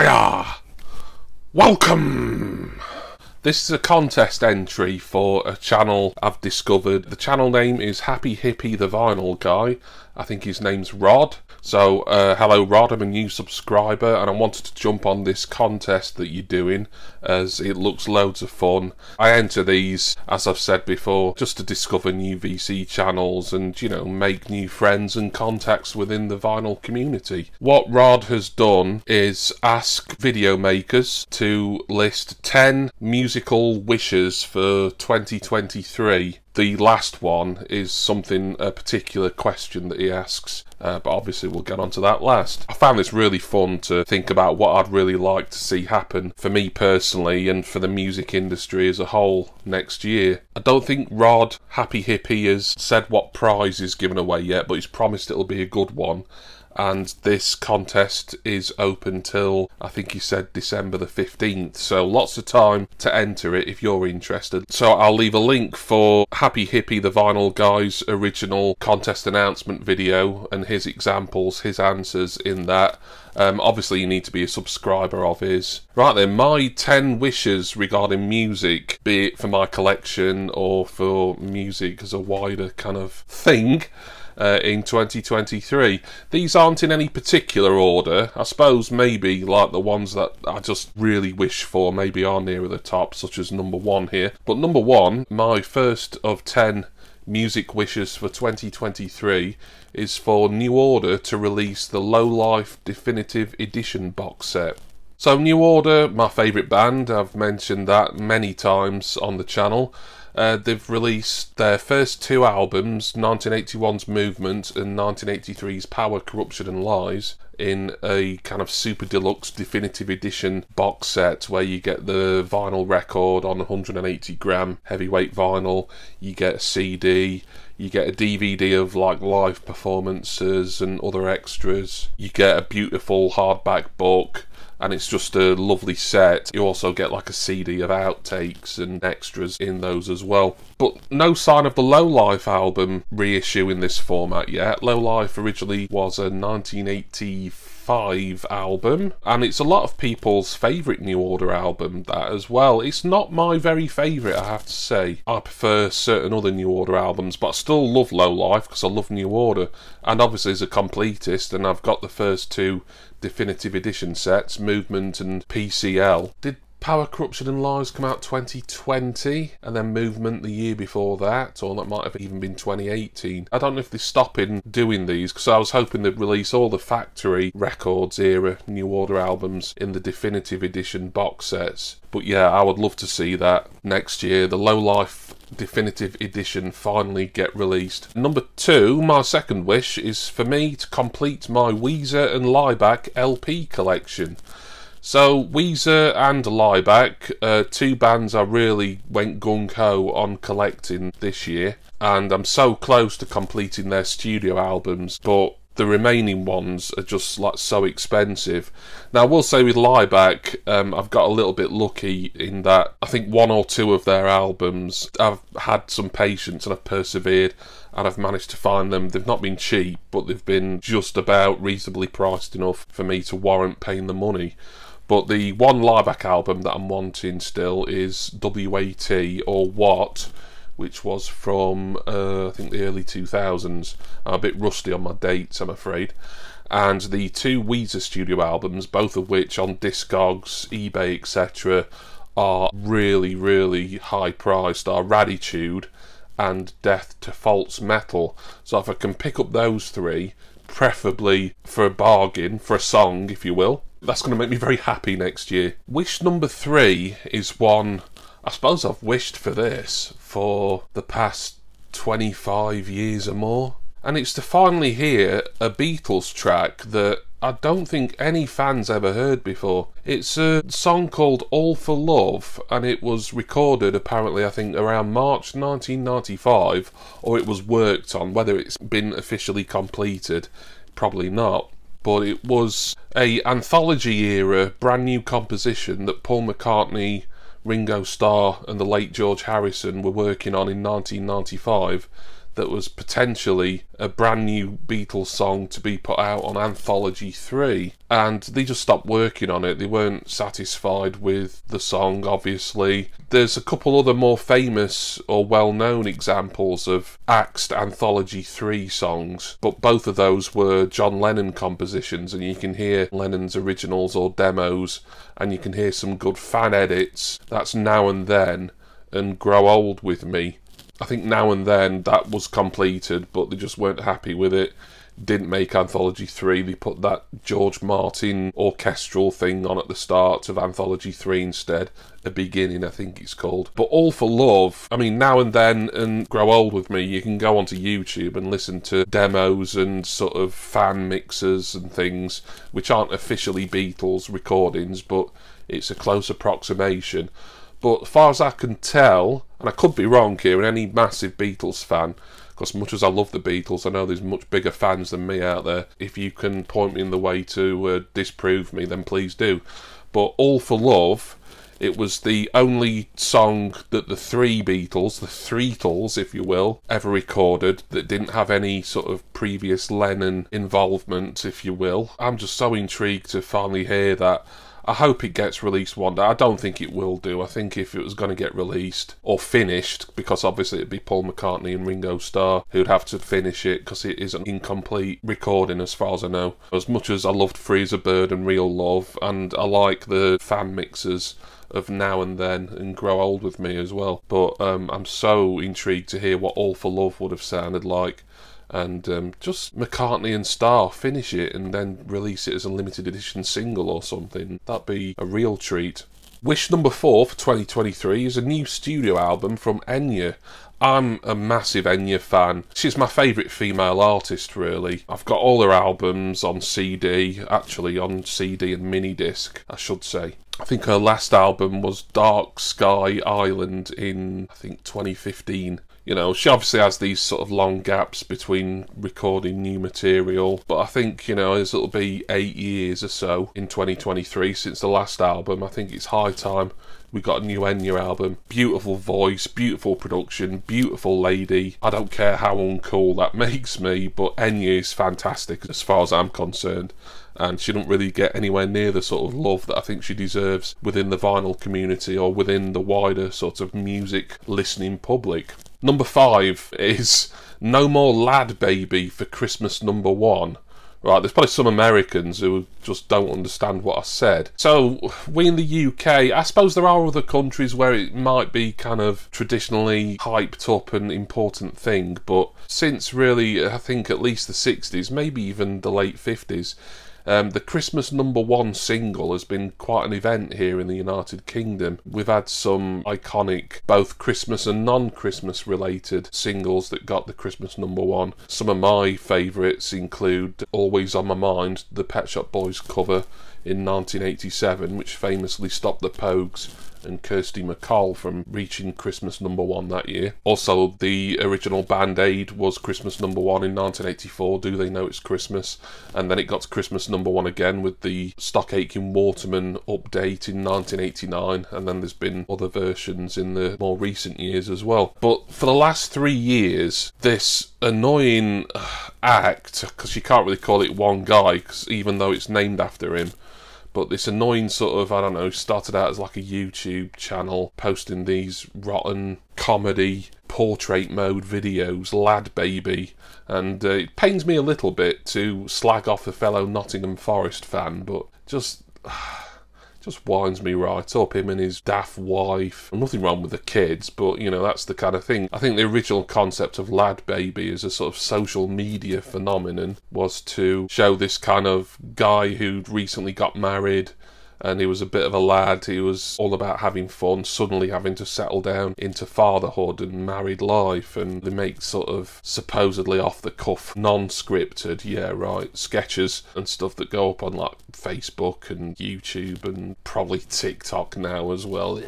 Hiya! Welcome! This is a contest entry for a channel I've discovered. The channel name is HappyHippy the Vinyl Guy. I think his name's Rod. So, hello Rod, I'm a new subscriber and I wanted to jump on this contest that you're doing as it looks loads of fun. I enter these, as I've said before, just to discover new VC channels and, you know, make new friends and contacts within the vinyl community. What Rod has done is ask video makers to list 10 musical wishes for 2023. The last one is a particular question that he asks, but obviously we'll get onto that last. I found this really fun to think about what I'd really like to see happen for me personally and for the music industry as a whole next year. I don't think Rod HappyHippy has said what prize is given away yet, but he's promised it'll be a good one. And this contest is open till, I think he said, December the 15th. So lots of time to enter it if you're interested. So I'll leave a link for HappyHippy the Vinyl Guy's original contest announcement video and his examples, his answers in that. Obviously you need to be a subscriber of his. Right then, my 10 wishes regarding music, be it for my collection or for music as a wider kind of thing, in 2023. These aren't in any particular order. I suppose maybe like the ones that I just really wish for maybe are nearer the top, such as number 1 here. But number 1, my first of 10 music wishes for 2023 is for New Order to release the Low Life Definitive Edition box set. So New Order, my favourite band, I've mentioned that many times on the channel. They've released their first 2 albums, 1981's Movement and 1983's Power, Corruption and Lies, in a kind of super deluxe definitive edition box set where you get the vinyl record on 180 gram heavyweight vinyl, you get a CD, you get a DVD of like live performances and other extras, you get a beautiful hardback book, and it's just a lovely set. You also get like a CD of outtakes and extras in those as well. But no sign of the Low Life album reissue in this format yet. Low Life originally was a 1985 album, and it's a lot of people's favourite New Order album, that as well. It's not my very favourite, I have to say. I prefer certain other New Order albums, but I still love Low Life because I love New Order. And obviously as a completist, and I've got the first 2 definitive edition sets, Movement and PCL. Did Power, Corruption and Lies come out 2020 and then Movement the year before that, or that might have even been 2018. I don't know if they're stopping doing these because I was hoping they'd release all the Factory Records era New Order albums in the definitive edition box sets. But yeah, I would love to see that next year. The Low Life definitive edition finally get released. Number 2, my second wish, is for me to complete my Weezer and Lieback LP collection. So Weezer and Lieback, 2 bands I really went gung-ho on collecting this year, and I'm so close to completing their studio albums, but the remaining ones are just like so expensive. Now I will say with Lieback, I've got a little bit lucky in that I think 1 or 2 of their albums I've had some patience and I've persevered and I've managed to find them. They've not been cheap, but they've been just about reasonably priced enough for me to warrant paying the money. But the one Lieback album that I'm wanting still is WAT, or What, which was from, I think, the early 2000s. I'm a bit rusty on my dates, I'm afraid. And the 2 Weezer studio albums, both of which on Discogs, eBay, etc., are really, really high priced, are Raditude and Death to False Metal. So if I can pick up those 3, preferably for a bargain, for a song, if you will, that's going to make me very happy next year. Wish number 3 is one, I suppose I've wished for this for the past 25 years or more. And it's to finally hear a Beatles track that I don't think any fans ever heard before. It's a song called All for Love, and it was recorded apparently I think around March 1995, or it was worked on. Whether it's been officially completed, probably not. But it was a anthology era brand new composition that Paul McCartney, Ringo Starr and the late George Harrison were working on in 1995 that was potentially a brand new Beatles song to be put out on Anthology 3, and they just stopped working on it. They weren't satisfied with the song, obviously. There's a couple other more famous or well-known examples of axed Anthology 3 songs, but both of those were John Lennon compositions, and you can hear Lennon's originals or demos, and you can hear some good fan edits. That's Now and Then and Grow Old With Me. I think Now and Then, that was completed, but they just weren't happy with it. Didn't make Anthology 3. They put that George Martin orchestral thing on at the start of Anthology 3 instead. A Beginning, I think it's called. But All for Love, I mean, Now and Then and Grow Old With Me, you can go onto YouTube and listen to demos and sort of fan mixes and things, which aren't officially Beatles recordings, but it's a close approximation. But as far as I can tell, and I could be wrong here, and any massive Beatles fan, because much as I love the Beatles, I know there's much bigger fans than me out there. If you can point me in the way to disprove me, then please do. But All for Love, it was the only song that the three Beatles, the Threetles, if you will, ever recorded that didn't have any sort of previous Lennon involvement, if you will. I'm just so intrigued to finally hear that. I hope it gets released one day. I don't think it will do. I think if it was going to get released or finished, because obviously it'd be Paul McCartney and Ringo Starr who'd have to finish it, because it is an incomplete recording as far as I know. As much as I loved Free as a Bird and Real Love, and I like the fan mixes of Now and Then and Grow Old With Me as well. But I'm so intrigued to hear what All for Love would have sounded like. And just McCartney and Starr finish it and then release it as a limited edition single or something. That'd be a real treat. Wish number 4 for 2023 is a new studio album from Enya. I'm a massive Enya fan. She's my favourite female artist, really. I've got all her albums on CD, actually on CD and mini disc, I should say. I think her last album was Dark Sky Island in, I think, 2015. You know, she obviously has these sort of long gaps between recording new material, but I think, you know, as it'll be 8 years or so in 2023 since the last album, I think it's high time we got a new Enya album. Beautiful voice, beautiful production, beautiful lady. I don't care how uncool that makes me, but Enya is fantastic as far as I'm concerned. And she don't really get anywhere near the sort of love that I think she deserves within the vinyl community or within the wider sort of music listening public. Number 5 is No More Lad Baby for Christmas number 1. Right, there's probably some Americans who just don't understand what I said. So, we in the UK, I suppose there are other countries where it might be kind of traditionally hyped up and important thing, but since really, I think at least the 60s, maybe even the late 50s, the Christmas number 1 single has been quite an event here in the United Kingdom. We've had some iconic, both Christmas and non-Christmas related singles that got the Christmas number 1. Some of my favourites include Always on My Mind, the Pet Shop Boys cover in 1987, which famously stopped the Pogues and Kirsty MacColl from reaching Christmas number 1 that year. Also, the original Band Aid was Christmas number 1 in 1984, Do They Know It's Christmas? And then it got to Christmas number 1 again with the Stock Aitken Waterman update in 1989, and then there's been other versions in the more recent years as well. But for the last 3 years, this annoying act, because you can't really call it one guy, 'cause even though it's named after him, but this annoying sort of, I don't know, started out as like a YouTube channel posting these rotten comedy portrait mode videos, Lad Baby, and it pains me a little bit to slag off a fellow Nottingham Forest fan, but just winds me right up, him and his daft wife. Nothing wrong with the kids, but, you know, that's the kind of thing. I think the original concept of Lad Baby as a sort of social media phenomenon was to show this kind of guy who'd recently got married, and he was a bit of a lad, he was all about having fun, suddenly having to settle down into fatherhood and married life, and they make sort of supposedly off-the-cuff, non-scripted, yeah right, sketches and stuff that go up on like Facebook and YouTube and probably TikTok now as well.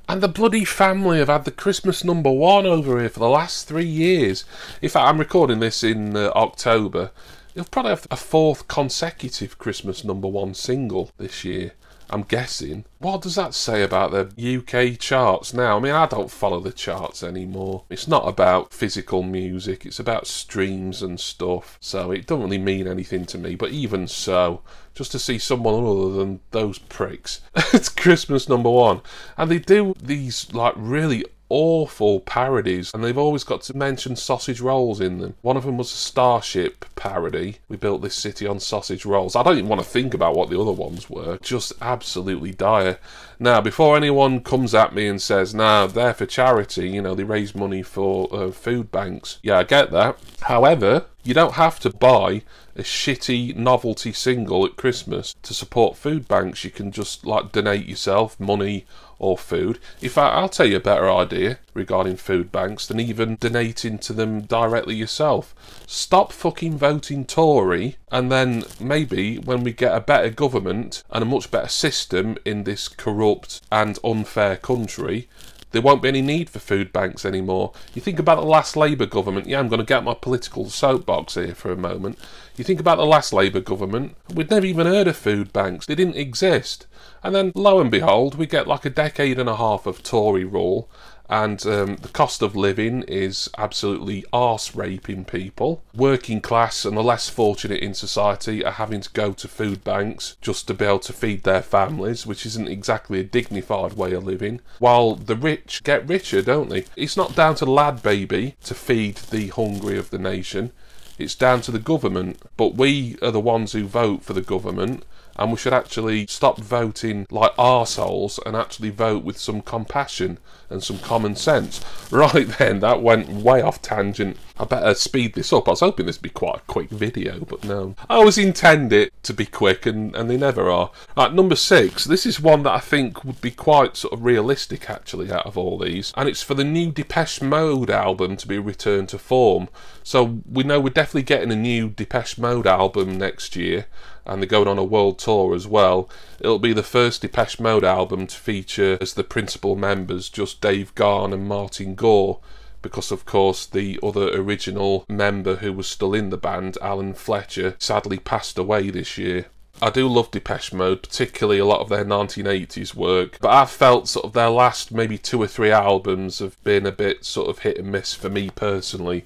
And the bloody family have had the Christmas number 1 over here for the last 3 years. In fact, I'm recording this in October. They'll probably have a 4th consecutive Christmas number 1 single this year. I'm guessing. What does that say about the UK charts now? I mean, I don't follow the charts anymore. It's not about physical music, it's about streams and stuff, so it doesn't really mean anything to me. But even so, just to see someone other than those pricks, it's Christmas #1. And they do these, like, really awful parodies, and they've always got to mention sausage rolls in them. One of them was a Starship parody. We built this city on sausage rolls. I don't even want to think about what the other ones were. Just absolutely dire. Now, before anyone comes at me and says, nah, they're for charity, you know, they raise money for food banks. Yeah, I get that. However, you don't have to buy a shitty novelty single at Christmas to support food banks. You can just, like, donate yourself money or food. In fact, I'll tell you a better idea regarding food banks than even donating to them directly yourself. Stop fucking voting Tory, and then maybe when we get a better government and a much better system in this corrupt and unfair country, there won't be any need for food banks anymore. You think about the last Labour government. Yeah, I'm going to get my political soapbox here for a moment. You think about the last Labour government, we'd never even heard of food banks. They didn't exist. And then, lo and behold, we get like a decade and a half of Tory rule, and the cost of living is absolutely arse-raping people. Working class and the less fortunate in society are having to go to food banks just to be able to feed their families, which isn't exactly a dignified way of living, while the rich get richer, don't they? It's not down to the lad baby to feed the hungry of the nation. It's down to the government. But we are the ones who vote for the government, and we should actually stop voting like arseholes and actually vote with some compassion and some common sense. Right then, that went way off tangent. I better speed this up. I was hoping this would be quite a quick video, but no. I always intend it to be quick, and they never are. Right, #6. This is one that I think would be quite sort of realistic, actually, out of all these. And it's for the new Depeche Mode album to be returned to form. So we know we're definitely getting a new Depeche Mode album next year, and they're going on a world tour as well. It'll be the first Depeche Mode album to feature as the principal members just Dave Gahan and Martin Gore, because of course the other original member who was still in the band, Alan Fletcher, sadly passed away this year. I do love Depeche Mode, particularly a lot of their 1980s work, but I've felt sort of their last maybe 2 or 3 albums have been a bit sort of hit and miss for me personally.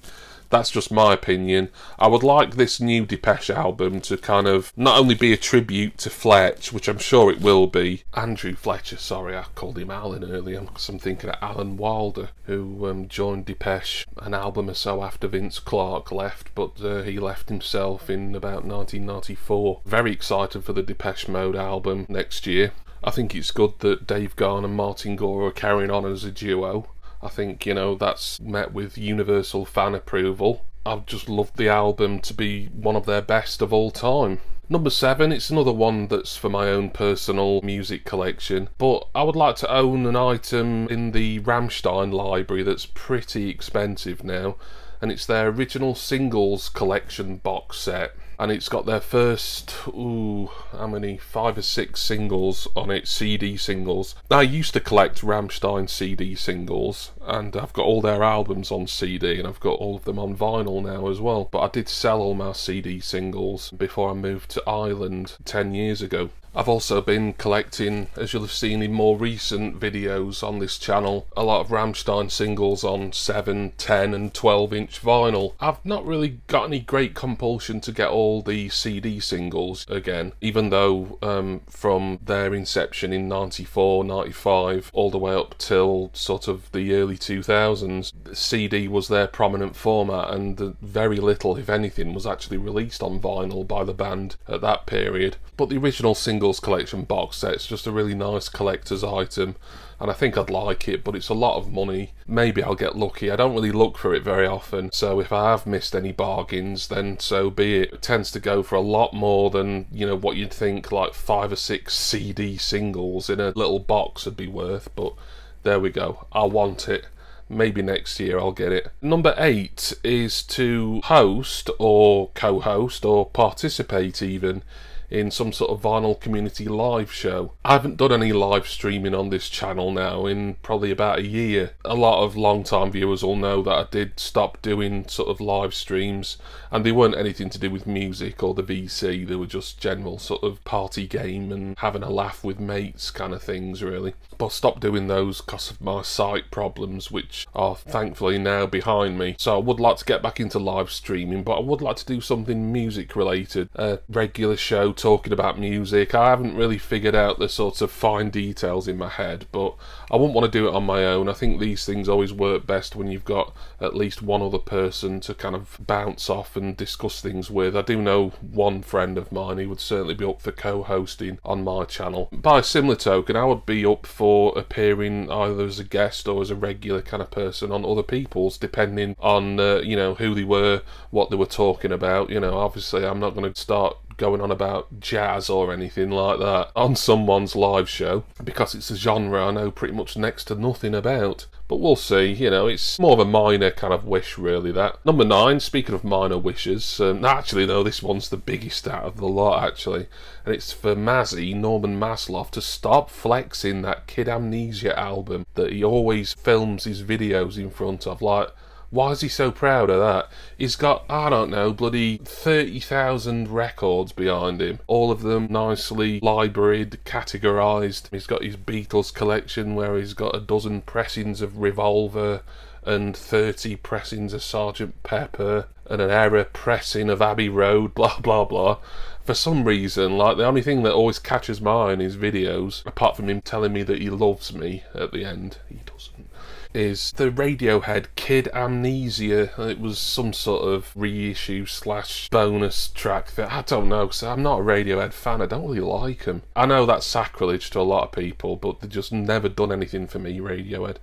That's just my opinion. I would like this new Depeche album to kind of not only be a tribute to Fletch, which I'm sure it will be. Andrew Fletcher, sorry, I called him Alan earlier because I'm thinking of Alan Wilder, who joined Depeche an album or so after Vince Clarke left, but he left himself in about 1994. Very excited for the Depeche Mode album next year. I think it's good that Dave Gahan and Martin Gore are carrying on as a duo. I think, you know, that's met with universal fan approval. I've just loved the album to be one of their best of all time. #7, it's another one that's for my own personal music collection, but I would like to own an item in the Rammstein library that's pretty expensive now, and it's their original singles collection box set. And it's got their first, how many, 5 or 6 singles on it, CD singles. I used to collect Rammstein CD singles, and I've got all their albums on CD, and I've got all of them on vinyl now as well. But I did sell all my CD singles before I moved to Ireland 10 years ago. I've also been collecting, as you'll have seen in more recent videos on this channel, a lot of Rammstein singles on 7, 10 and 12-inch vinyl. I've not really got any great compulsion to get all the CD singles again, even though from their inception in 94, 95, all the way up till sort of the early 2000s, CD was their prominent format, and very little, if anything, was actually released on vinyl by the band at that period. But the original singles collection box set's just a really nice collector's item, and I think I'd like it, but it's a lot of money. Maybe I'll get lucky. I don't really look for it very often, so if I have missed any bargains, then so be it. It tends to go for a lot more than, you know, what you'd think like 5 or 6 CD singles in a little box would be worth, but there we go. I want it. Maybe next year I'll get it. #8 is to host or co-host or participate even in some sort of vinyl community live show. I haven't done any live streaming on this channel now in probably about a year. A lot of long-time viewers will know that I did stop doing sort of live streams, and they weren't anything to do with music or the VC. They were just general sort of party game and having a laugh with mates kind of things, really. But I stopped doing those because of my sight problems, which are thankfully now behind me. So I would like to get back into live streaming, but I would like to do something music related. A regular show talking about music. I haven't really figured out the sort of fine details in my head, but I wouldn't want to do it on my own. I think these things always work best when you've got at least one other person to kind of bounce off and discuss things with. I do know one friend of mine who would certainly be up for co-hosting on my channel. By a similar token, I would be up for appearing either as a guest or as a regular kind of person on other people's, depending on you know, who they were, what they were talking about. You know, obviously I'm not going to start going on about jazz or anything like that on someone's live show, because it's a genre I know pretty much next to nothing about. But we'll see, you know, it's more of a minor kind of wish, really, that. Number 9, speaking of minor wishes, actually, though, this one's the biggest out of the lot, actually. And it's for Mazzy, Norman Masloff, to stop flexing that Kid Amnesia album that he always films his videos in front of. Like, why is he so proud of that? He's got, I don't know, bloody 30,000 records behind him. All of them nicely libraried, categorised. He's got his Beatles collection where he's got a dozen pressings of Revolver and 30 pressings of Sgt. Pepper and an error pressing of Abbey Road, blah blah blah. For some reason, like, the only thing that always catches my eye in his videos, apart from him telling me that he loves me at the end, he doesn't, is the Radiohead Kid Amnesia. It was some sort of reissue slash bonus track that, I don't know, because I'm not a Radiohead fan. I don't really like them. I know that's sacrilege to a lot of people, but they've just never done anything for me, Radiohead.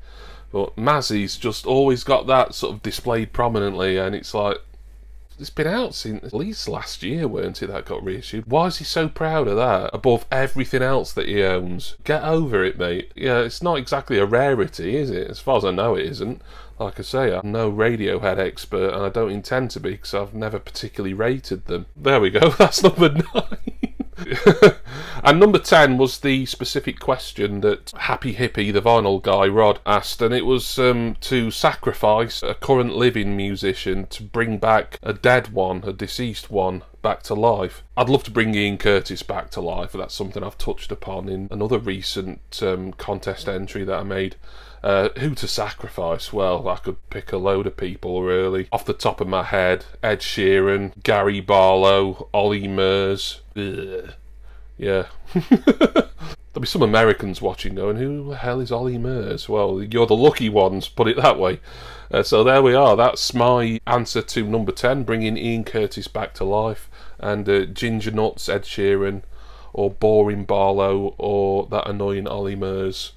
But Mazzy's just always got that sort of displayed prominently, and it's like, it's been out since at least last year, weren't it, that got reissued? Why is he so proud of that above everything else that he owns? Get over it, mate. Yeah, it's not exactly a rarity, is it? As far as I know, it isn't. Like I say, I'm no Radiohead expert, and I don't intend to be, because I've never particularly rated them. There we go, that's number 9. And number 10 was the specific question that HappyHippy, the vinyl guy, Rod, asked, and it was to sacrifice a current living musician to bring back a dead one, a deceased one, back to life. I'd love to bring Ian Curtis back to life, and that's something I've touched upon in another recent contest entry that I made. Who to sacrifice? Well, I could pick a load of people, really. Off the top of my head, Ed Sheeran, Gary Barlow, Ollie Murs. Ugh. Yeah. There'll be some Americans watching going, who the hell is Ollie Murs? Well, you're the lucky ones, put it that way. So there we are. That's my answer to number 10, bringing Ian Curtis back to life. And Ginger Nuts, Ed Sheeran, or Boring Barlow, or that annoying Ollie Murs.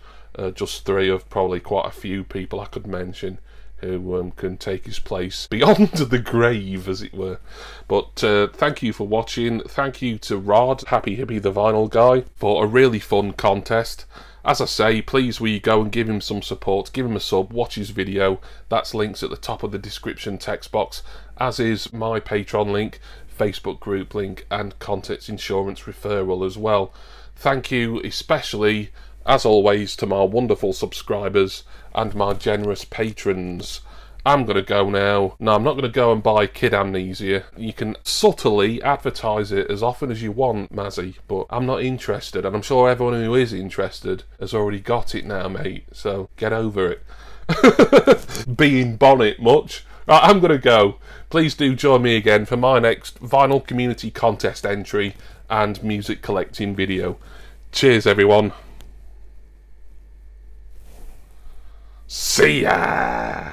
Just 3 of probably quite a few people I could mention who can take his place beyond the grave, as it were. But thank you for watching. Thank you to Rod, HappyHippy the vinyl guy, for a really fun contest. As I say, please will you go and give him some support, give him a sub, watch his video. That's links at the top of the description text box, as is my Patreon link, Facebook group link, and Contents Insurance referral as well. Thank you especially, as always, to my wonderful subscribers and my generous patrons. I'm going to go now. No, I'm not going to go and buy Kid Amnesia. You can subtly advertise it as often as you want, Mazzy, but I'm not interested, and I'm sure everyone who is interested has already got it now, mate, so get over it. Being Bonnet much. Right, I'm going to go. Please do join me again for my next vinyl community contest entry and music collecting video. Cheers, everyone. See ya!